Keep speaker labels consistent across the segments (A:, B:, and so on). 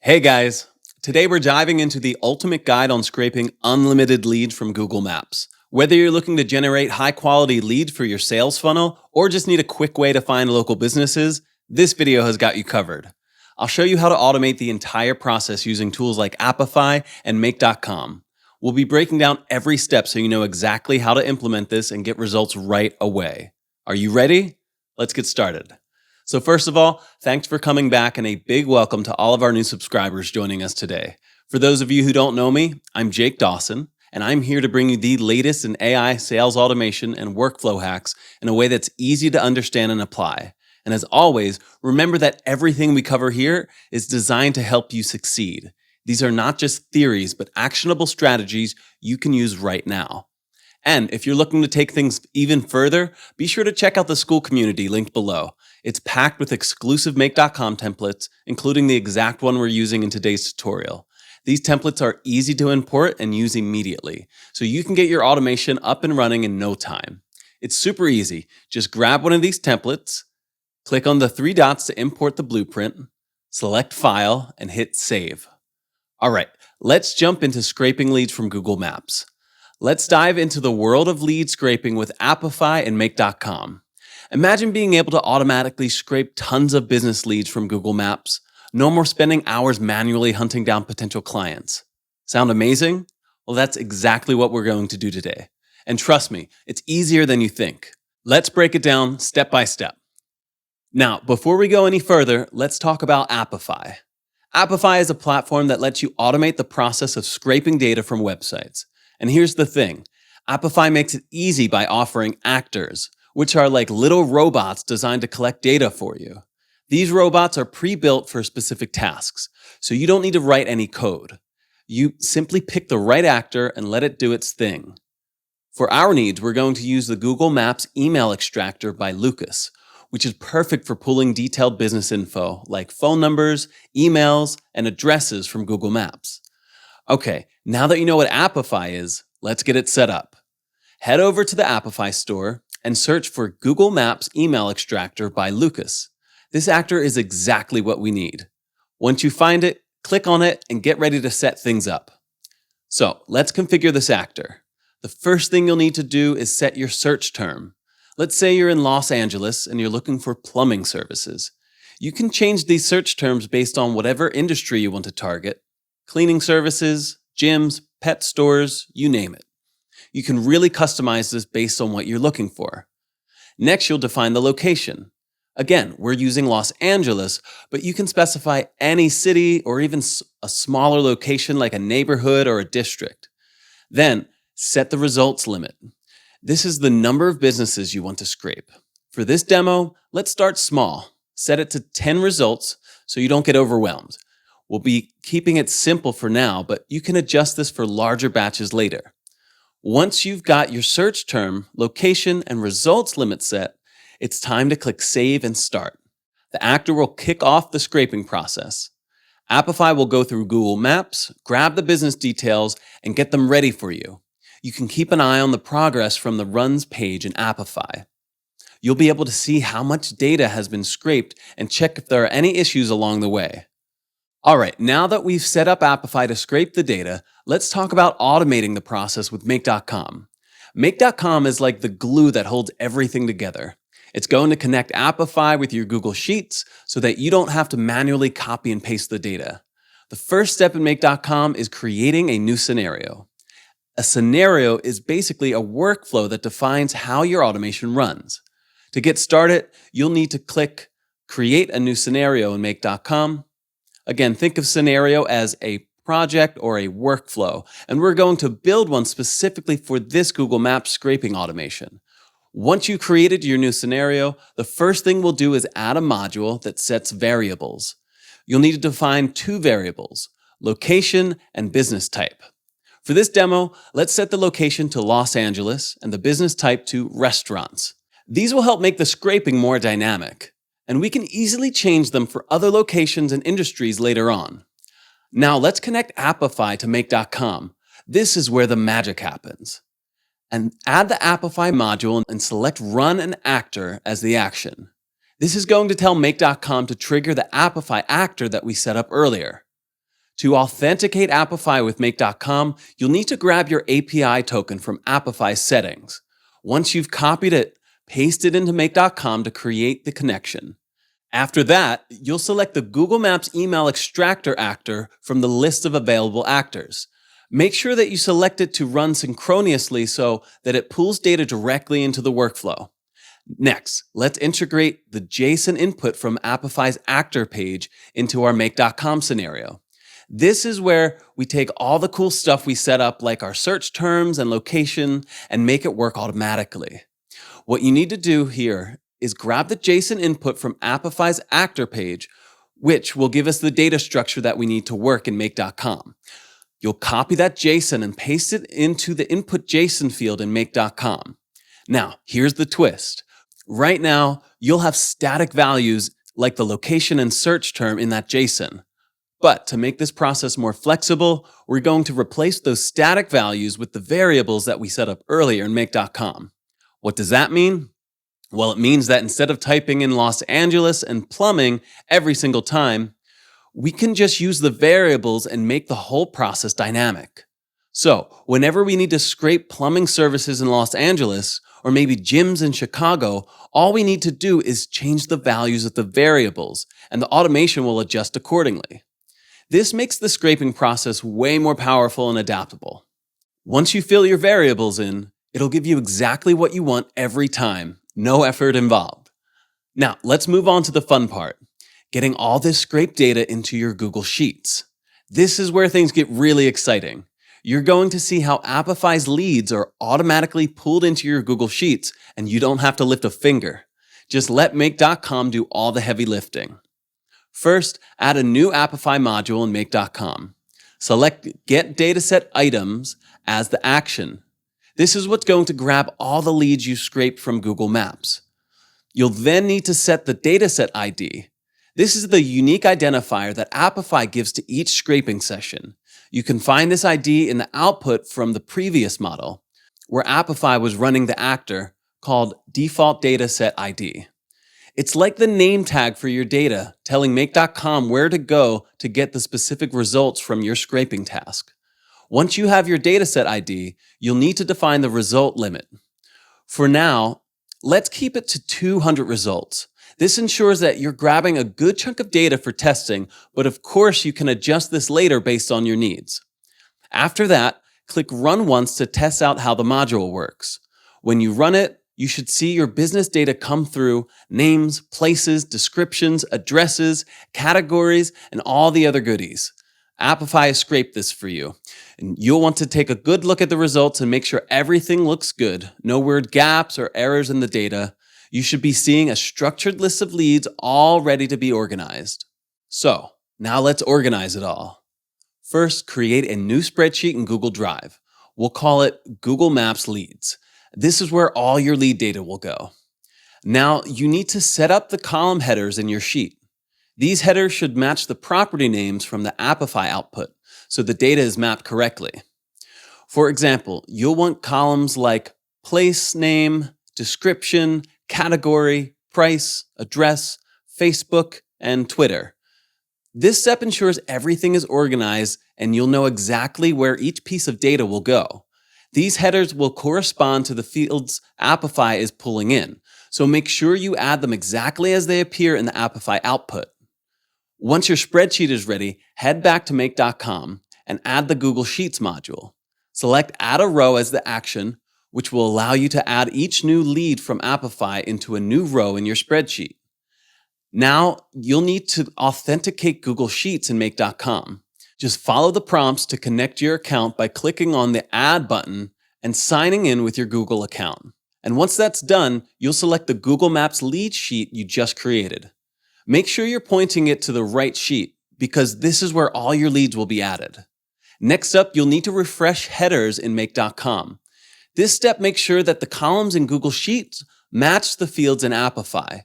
A: Hey guys, today we're diving into the ultimate guide on scraping unlimited leads from Google Maps. Whether you're looking to generate high quality leads for your sales funnel or just need a quick way to find local businesses, this video has got you covered. I'll show you how to automate the entire process using tools like Apify and Make.com. We'll be breaking down every step so you know exactly how to implement this and get results right away. Are you ready? Let's get started. So first of all, thanks for coming back and a big welcome to all of our new subscribers joining us today. For those of you who don't know me, I'm Jake Dawson, and I'm here to bring you the latest in AI sales automation and workflow hacks in a way that's easy to understand and apply. And as always, remember that everything we cover here is designed to help you succeed. These are not just theories, but actionable strategies you can use right now. And if you're looking to take things even further, be sure to check out the school community linked below. It's packed with exclusive Make.com templates, including the exact one we're using in today's tutorial. These templates are easy to import and use immediately, so you can get your automation up and running in no time. It's super easy. Just grab one of these templates, click on the three dots to import the blueprint, select File, and hit Save. All right, let's jump into scraping leads from Google Maps. Let's dive into the world of lead scraping with Apify and Make.com. Imagine being able to automatically scrape tons of business leads from Google Maps. No more spending hours manually hunting down potential clients. Sound amazing? Well, that's exactly what we're going to do today. And trust me, it's easier than you think. Let's break it down step by step. Now, before we go any further, let's talk about Apify. Apify is a platform that lets you automate the process of scraping data from websites. And here's the thing, Apify makes it easy by offering actors, which are like little robots designed to collect data for you. These robots are pre-built for specific tasks, so you don't need to write any code. You simply pick the right actor and let it do its thing. For our needs, we're going to use the Google Maps email extractor by Lucas, which is perfect for pulling detailed business info like phone numbers, emails, and addresses from Google Maps. Okay, now that you know what Apify is, let's get it set up. Head over to the Apify store and search for Google Maps Email Extractor by Lucas. This actor is exactly what we need. Once you find it, click on it and get ready to set things up. So let's configure this actor. The first thing you'll need to do is set your search term. Let's say you're in Los Angeles and you're looking for plumbing services. You can change these search terms based on whatever industry you want to target. Cleaning services, gyms, pet stores, you name it. You can really customize this based on what you're looking for. Next, you'll define the location. Again, we're using Los Angeles, but you can specify any city or even a smaller location like a neighborhood or a district. Then, set the results limit. This is the number of businesses you want to scrape. For this demo, let's start small. Set it to 10 results so you don't get overwhelmed. We'll be keeping it simple for now, but you can adjust this for larger batches later. Once you've got your search term, location, and results limit set, it's time to click Save and Start. The actor will kick off the scraping process. Apify will go through Google Maps, grab the business details, and get them ready for you. You can keep an eye on the progress from the Runs page in Apify. You'll be able to see how much data has been scraped and check if there are any issues along the way. All right, now that we've set up Apify to scrape the data, let's talk about automating the process with Make.com. Make.com is like the glue that holds everything together. It's going to connect Apify with your Google Sheets so that you don't have to manually copy and paste the data. The first step in Make.com is creating a new scenario. A scenario is basically a workflow that defines how your automation runs. To get started, you'll need to click Create a new scenario in Make.com. Again, think of scenario as a project or a workflow, and we're going to build one specifically for this Google Maps scraping automation. Once you've created your new scenario, the first thing we'll do is add a module that sets variables. You'll need to define two variables, location and business type. For this demo, let's set the location to Los Angeles and the business type to restaurants. These will help make the scraping more dynamic, and we can easily change them for other locations and industries later on. Now let's connect Apify to Make.com. This is where the magic happens. And add the Apify module and select Run an Actor as the action. This is going to tell Make.com to trigger the Apify actor that we set up earlier. To authenticate Apify with Make.com, you'll need to grab your API token from Apify settings. Once you've copied it, paste it into Make.com to create the connection. After that, you'll select the Google Maps email extractor actor from the list of available actors. Make sure that you select it to run synchronously so that it pulls data directly into the workflow. Next, let's integrate the JSON input from Apify's actor page into our Make.com scenario. This is where we take all the cool stuff we set up, like our search terms and location, and make it work automatically. What you need to do here is grab the JSON input from Apify's actor page, which will give us the data structure that we need to work in Make.com. You'll copy that JSON and paste it into the input JSON field in Make.com. Now, here's the twist. Right now, you'll have static values like the location and search term in that JSON. But to make this process more flexible, we're going to replace those static values with the variables that we set up earlier in Make.com. What does that mean? Well, it means that instead of typing in Los Angeles and plumbing every single time, we can just use the variables and make the whole process dynamic. So, whenever we need to scrape plumbing services in Los Angeles, or maybe gyms in Chicago, all we need to do is change the values of the variables, and the automation will adjust accordingly. This makes the scraping process way more powerful and adaptable. Once you fill your variables in, it'll give you exactly what you want every time, no effort involved. Now, let's move on to the fun part, getting all this scraped data into your Google Sheets. This is where things get really exciting. You're going to see how Apify's leads are automatically pulled into your Google Sheets, and you don't have to lift a finger. Just let Make.com do all the heavy lifting. First, add a new Apify module in Make.com. Select Get Dataset Items as the action. This is what's going to grab all the leads you scraped from Google Maps. You'll then need to set the dataset ID. This is the unique identifier that Apify gives to each scraping session. You can find this ID in the output from the previous model, where Apify was running the actor called Default Dataset ID. It's like the name tag for your data, telling Make.com where to go to get the specific results from your scraping task. Once you have your dataset ID, you'll need to define the result limit. For now, let's keep it to 200 results. This ensures that you're grabbing a good chunk of data for testing, but of course you can adjust this later based on your needs. After that, click Run Once to test out how the module works. When you run it, you should see your business data come through: names, places, descriptions, addresses, categories, and all the other goodies. Apify has scraped this for you. And you'll want to take a good look at the results and make sure everything looks good. No weird gaps or errors in the data. You should be seeing a structured list of leads all ready to be organized. So, now let's organize it all. First, create a new spreadsheet in Google Drive. We'll call it Google Maps Leads. This is where all your lead data will go. Now, you need to set up the column headers in your sheet. These headers should match the property names from the Apify output, so the data is mapped correctly. For example, you'll want columns like place name, description, category, price, address, Facebook, and Twitter. This step ensures everything is organized and you'll know exactly where each piece of data will go. These headers will correspond to the fields Apify is pulling in, so make sure you add them exactly as they appear in the Apify output. Once your spreadsheet is ready, head back to Make.com and add the Google Sheets module. Select Add a Row as the action, which will allow you to add each new lead from Apify into a new row in your spreadsheet. Now, you'll need to authenticate Google Sheets in Make.com. Just follow the prompts to connect your account by clicking on the Add button and signing in with your Google account. And once that's done, you'll select the Google Maps lead sheet you just created. Make sure you're pointing it to the right sheet, because this is where all your leads will be added. Next up, you'll need to refresh headers in Make.com. This step makes sure that the columns in Google Sheets match the fields in Apify.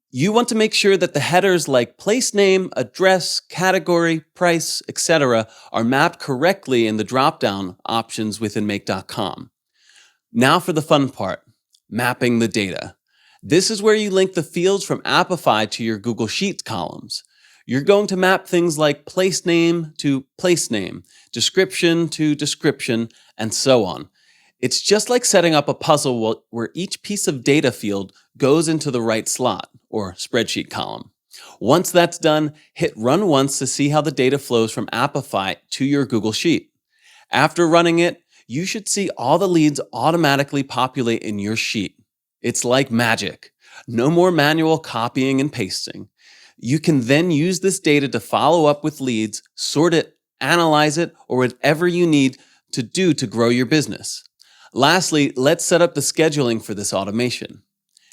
A: You want to make sure that the headers like place name, address, category, price, etc. are mapped correctly in the drop-down options within Make.com. Now for the fun part, mapping the data. This is where you link the fields from Apify to your Google Sheets columns. You're going to map things like place name to place name, description to description, and so on. It's just like setting up a puzzle where each piece of data field goes into the right slot or spreadsheet column. Once that's done, hit run once to see how the data flows from Apify to your Google Sheet. After running it, you should see all the leads automatically populate in your sheet. It's like magic. No more manual copying and pasting. You can then use this data to follow up with leads, sort it, analyze it, or whatever you need to do to grow your business. Lastly, let's set up the scheduling for this automation.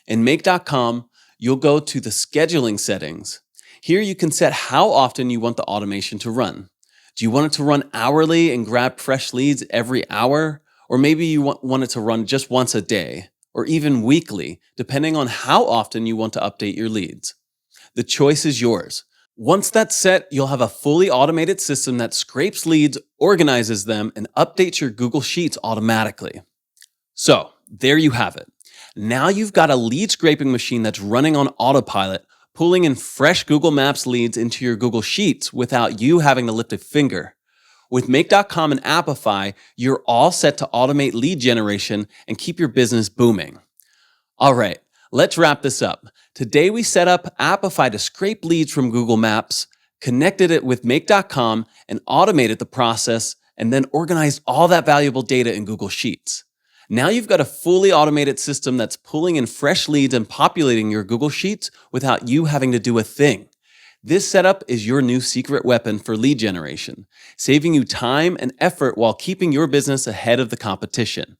A: In Make.com, you'll go to the scheduling settings. Here you can set how often you want the automation to run. Do you want it to run hourly and grab fresh leads every hour? Or maybe you want it to run just once a day, or even weekly, depending on how often you want to update your leads. The choice is yours. Once that's set, you'll have a fully automated system that scrapes leads, organizes them, and updates your Google Sheets automatically. So, there you have it. Now you've got a lead scraping machine that's running on autopilot, pulling in fresh Google Maps leads into your Google Sheets without you having to lift a finger. With Make.com and Apify, you're all set to automate lead generation and keep your business booming. All right, let's wrap this up. Today we set up Apify to scrape leads from Google Maps, connected it with Make.com, and automated the process, and then organized all that valuable data in Google Sheets. Now you've got a fully automated system that's pulling in fresh leads and populating your Google Sheets without you having to do a thing. This setup is your new secret weapon for lead generation, saving you time and effort while keeping your business ahead of the competition.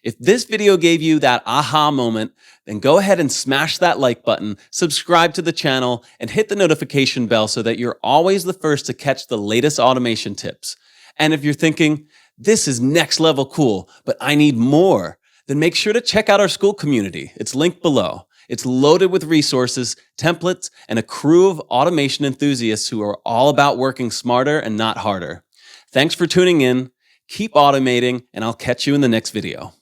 A: If this video gave you that aha moment, then go ahead and smash that like button, subscribe to the channel, and hit the notification bell so that you're always the first to catch the latest automation tips. And if you're thinking, this is next level cool, but I need more, then make sure to check out our school community. It's linked below. It's loaded with resources, templates, and a crew of automation enthusiasts who are all about working smarter and not harder. Thanks for tuning in. Keep automating, and I'll catch you in the next video.